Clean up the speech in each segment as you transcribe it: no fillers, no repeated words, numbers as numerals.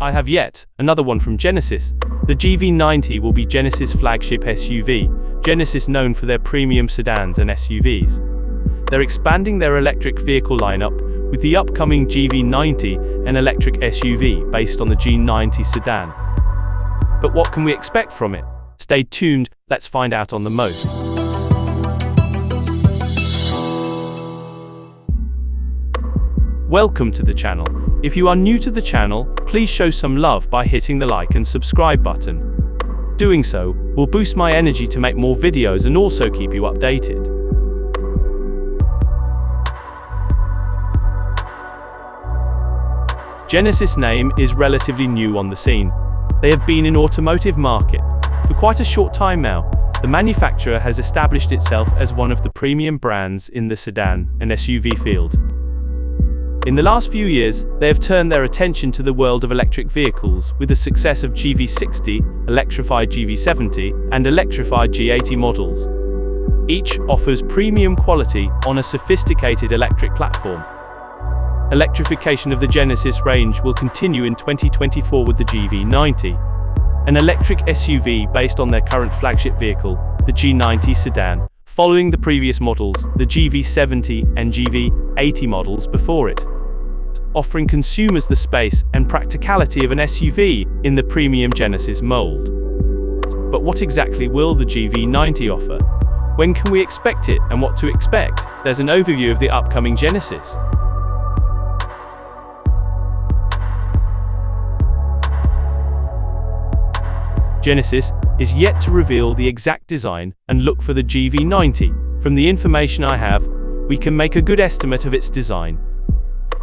I have yet another one from Genesis. The GV90 will be Genesis' flagship SUV. Genesis known for their premium sedans and SUVs. They're expanding their electric vehicle lineup with the upcoming GV90, an electric SUV based on the G90 sedan. But what can we expect from it? Stay tuned, let's find out on the most. Welcome to the channel. If you are new to the channel, please show some love by hitting the like and subscribe button. Doing so will boost my energy to make more videos and also keep you updated. Genesis name is relatively new on the scene. They have been in automotive market for quite a short time now. The manufacturer has established itself as one of the premium brands in the sedan and SUV field. In the last few years, they have turned their attention to the world of electric vehicles with the success of GV60, electrified GV70, and electrified G80 models. Each offers premium quality on a sophisticated electric platform. Electrification of the Genesis range will continue in 2024 with the GV90, an electric SUV based on their current flagship vehicle, the G90 sedan, following the previous models, the GV70 and GV80 models before it, offering consumers the space and practicality of an SUV in the premium Genesis mold. But what exactly will the GV90 offer? When can we expect it and what to expect? There's an overview of the upcoming Genesis. Genesis is yet to reveal the exact design and look for the GV90. From the information I have, we can make a good estimate of its design.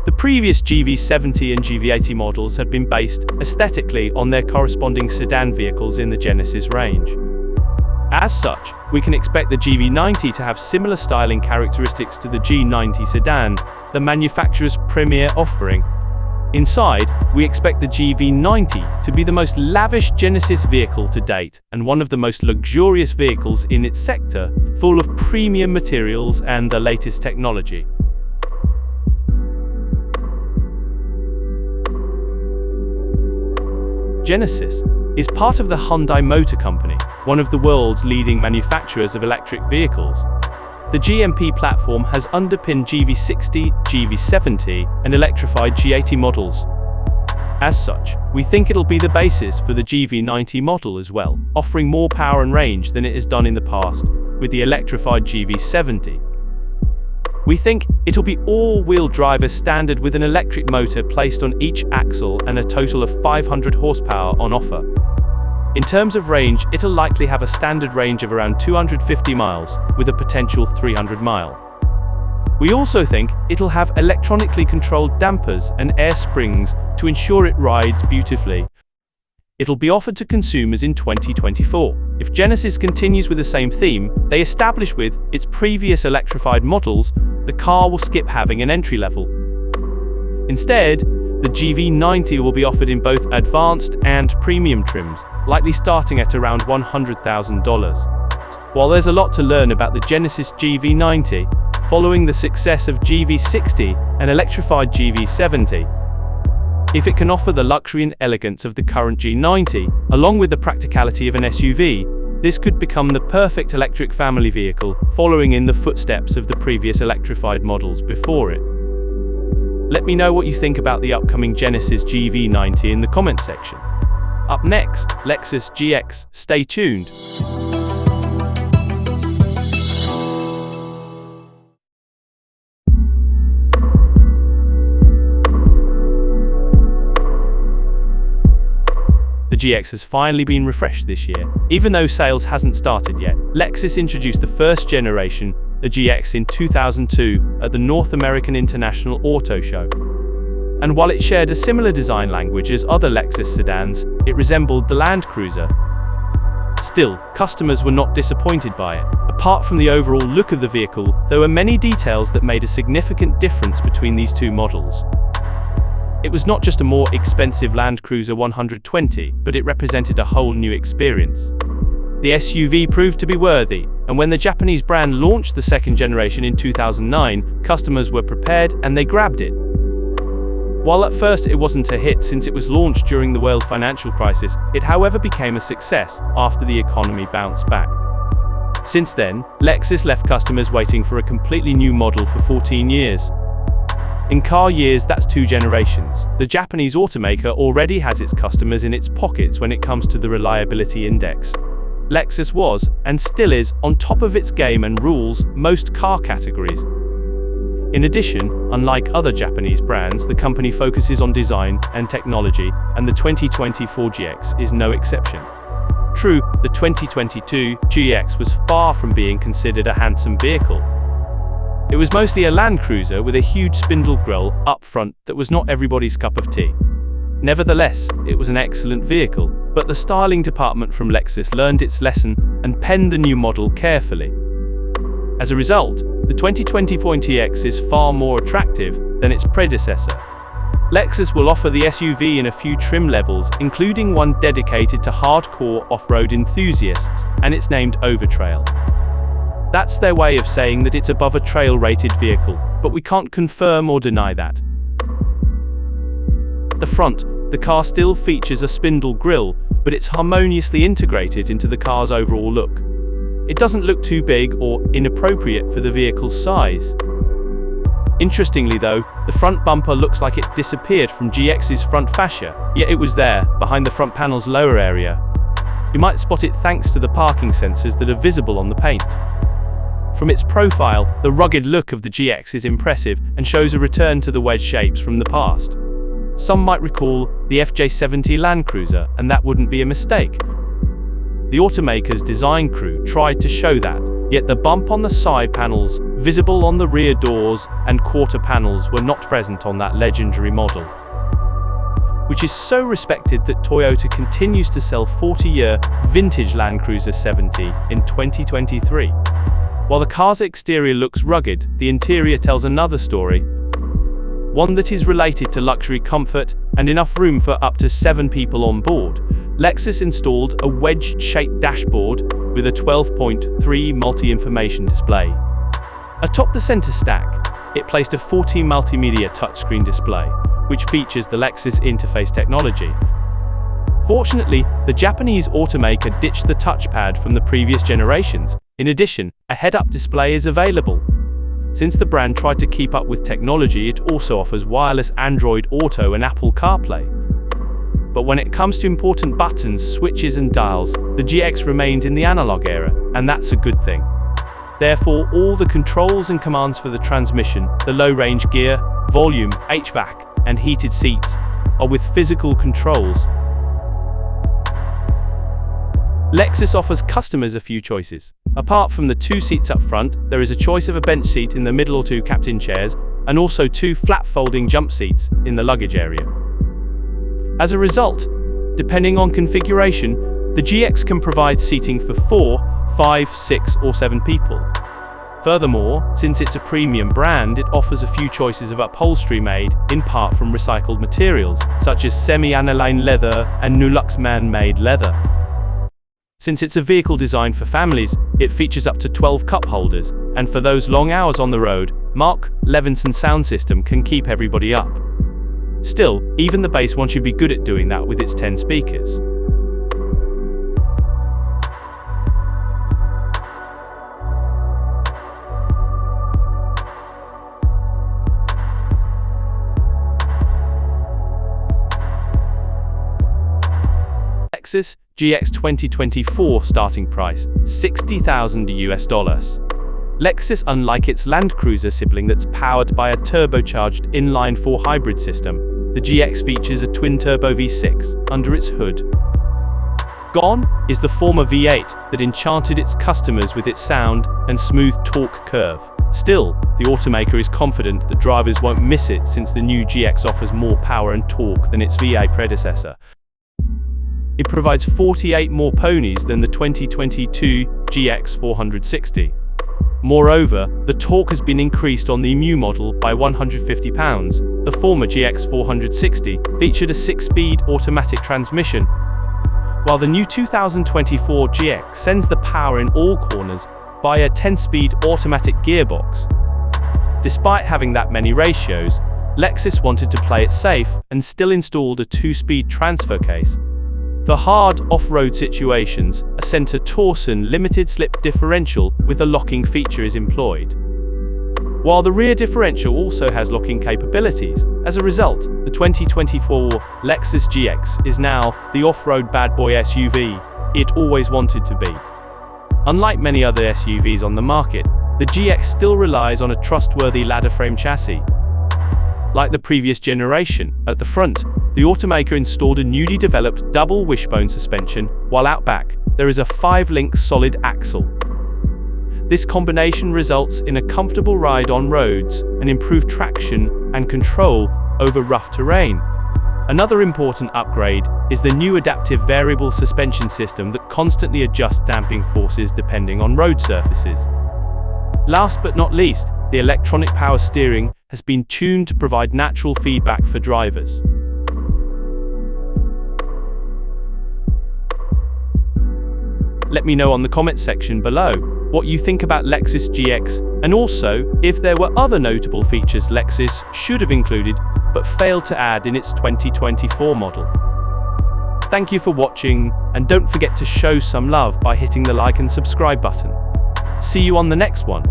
The previous GV70 and GV80 models have been based aesthetically on their corresponding sedan vehicles in the Genesis range. As such, we can expect the GV90 to have similar styling characteristics to the G90 sedan, the manufacturer's premier offering. Inside, we expect the GV90 to be the most lavish Genesis vehicle to date and one of the most luxurious vehicles in its sector, full of premium materials and the latest technology. Genesis is part of the Hyundai Motor Company, one of the world's leading manufacturers of electric vehicles. The GMP platform has underpinned GV60, GV70, and electrified G80 models. As such, we think it'll be the basis for the GV90 model as well, offering more power and range than it has done in the past with the electrified GV70. We think it'll be all-wheel drive as standard with an electric motor placed on each axle and a total of 500 horsepower on offer. In terms of range, it'll likely have a standard range of around 250 miles, with a potential 300 mile. We also think it'll have electronically controlled dampers and air springs to ensure it rides beautifully. It'll be offered to consumers in 2024. If Genesis continues with the same theme they established with its previous electrified models, the car will skip having an entry level. Instead, the GV90 will be offered in both advanced and premium trims, likely starting at around $100,000. While there's a lot to learn about the Genesis GV90, following the success of GV60 and electrified GV70, if it can offer the luxury and elegance of the current G90, along with the practicality of an SUV, this could become the perfect electric family vehicle, following in the footsteps of the previous electrified models before it. Let me know what you think about the upcoming Genesis GV90 in the comment section. Up next, Lexus GX, stay tuned. The GX has finally been refreshed this year. Even though sales hasn't started yet, Lexus introduced the first generation, the GX, in 2002 at the North American International Auto Show. And while it shared a similar design language as other Lexus sedans, it resembled the Land Cruiser. Still, customers were not disappointed by it. Apart from the overall look of the vehicle, there were many details that made a significant difference between these two models. It was not just a more expensive Land Cruiser 120, but it represented a whole new experience. The SUV proved to be worthy, and when the Japanese brand launched the second generation in 2009, customers were prepared and they grabbed it. While at first it wasn't a hit since it was launched during the world financial crisis, it however became a success after the economy bounced back. Since then, Lexus left customers waiting for a completely new model for 14 years. In car years, that's 2 generations. The Japanese automaker already has its customers in its pockets when it comes to the reliability index. Lexus was, and still is, on top of its game and rules most car categories. In addition, unlike other Japanese brands, the company focuses on design and technology, and the 2024 GX is no exception. True, the 2022 GX was far from being considered a handsome vehicle. It was mostly a Land Cruiser with a huge spindle grille up front that was not everybody's cup of tea. Nevertheless, it was an excellent vehicle, but the styling department from Lexus learned its lesson and penned the new model carefully. As a result, the 2024 GX is far more attractive than its predecessor. Lexus will offer the SUV in a few trim levels, including one dedicated to hardcore off-road enthusiasts, and it's named Overtrail. That's their way of saying that it's above a trail-rated vehicle, but we can't confirm or deny that. At the front, the car still features a spindle grille, but it's harmoniously integrated into the car's overall look. It doesn't look too big or inappropriate for the vehicle's size. Interestingly though, the front bumper looks like it disappeared from GX's front fascia, yet it was there, behind the front panel's lower area. You might spot it thanks to the parking sensors that are visible on the paint. From its profile, the rugged look of the GX is impressive and shows a return to the wedge shapes from the past. Some might recall the FJ70 Land Cruiser, and that wouldn't be a mistake. The automaker's design crew tried to show that, yet the bump on the side panels, visible on the rear doors and quarter panels were not present on that legendary model. Which is so respected that Toyota continues to sell 40-year vintage Land Cruiser 70 in 2023. While the car's exterior looks rugged, the interior tells another story. One that is related to luxury comfort and enough room for up to 7 people on board. Lexus installed a wedge-shaped dashboard with a 12.3 multi-information display. Atop the center stack, it placed a 40 multimedia touchscreen display, which features the Lexus interface technology. Fortunately, the Japanese automaker ditched the touchpad from the previous generations. In addition, a head-up display is available. Since the brand tried to keep up with technology, it also offers wireless Android Auto and Apple CarPlay. But when it comes to important buttons, switches and dials, the GX remained in the analog era, and that's a good thing. Therefore, all the controls and commands for the transmission, the low-range gear, volume, HVAC, and heated seats are with physical controls. Lexus offers customers a few choices. Apart from the 2 seats up front, there is a choice of a bench seat in the middle or 2 captain chairs, and also 2 flat folding jump seats in the luggage area. As a result, depending on configuration, the GX can provide seating for 4, 5, 6, or 7 people. Furthermore, since it's a premium brand, it offers a few choices of upholstery made, in part from recycled materials, such as semi-aniline leather and Nulux man-made leather. Since it's a vehicle designed for families, it features up to 12 cup holders, and for those long hours on the road, Mark Levinson's sound system can keep everybody up. Still, even the bass one should be good at doing that with its 10 speakers. Lexus GX 2024 starting price, $60,000 US. Lexus, unlike its Land Cruiser sibling that's powered by a turbocharged inline-4 hybrid system, the GX features a twin-turbo V6 under its hood. Gone is the former V8 that enchanted its customers with its sound and smooth torque curve. Still, the automaker is confident that drivers won't miss it since the new GX offers more power and torque than its V8 predecessor. It provides 48 more ponies than the 2022 GX 460. Moreover, the torque has been increased on the new model by 150 pounds. The former GX 460 featured a 6-speed automatic transmission, while the new 2024 GX sends the power in all corners via a 10-speed automatic gearbox. Despite having that many ratios, Lexus wanted to play it safe and still installed a 2-speed transfer case. For hard off-road situations, a center torsion limited slip differential with a locking feature is employed. While the rear differential also has locking capabilities, as a result, the 2024 Lexus GX is now the off-road bad boy SUV it always wanted to be. Unlike many other SUVs on the market, the GX still relies on a trustworthy ladder frame chassis. Like the previous generation, at the front, the automaker installed a newly developed double wishbone suspension, while out back, there is a 5-link solid axle. This combination results in a comfortable ride on roads and improved traction and control over rough terrain. Another important upgrade is the new adaptive variable suspension system that constantly adjusts damping forces depending on road surfaces. Last but not least, the electronic power steering has been tuned to provide natural feedback for drivers. Let me know on the comment section below what you think about Lexus GX, and also if there were other notable features Lexus should have included but failed to add in its 2024 model. Thank you for watching, and don't forget to show some love by hitting the like and subscribe button. See you on the next one.